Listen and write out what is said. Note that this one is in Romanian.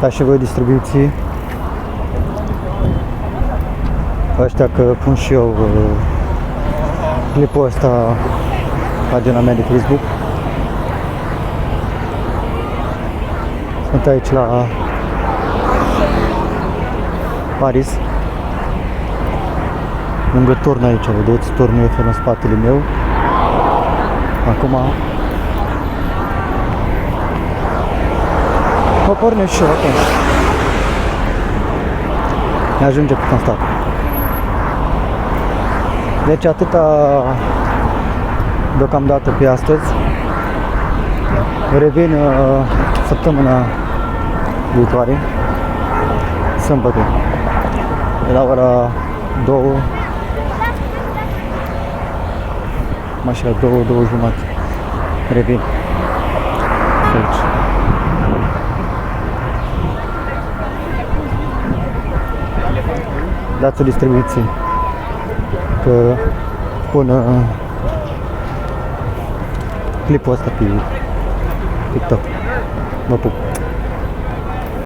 Dați și voi distribuții ăștia, că pun și eu clipul ăsta pagina mea de Facebook. Sunt aici la Paris, lângă turn aici, vedeți, turnul Eiffel în spatele meu. Acum o pornesc și eu acum. Ne ajunge cât am stat. Deci atâta deocamdată pe astăzi. Revin săptămâna viitoare, sâmbătă, de la ora 2, așa, 2 jumate. Revin aici. Dați o distribuție, că pun clipul ăsta pe TikTok. Vă pup!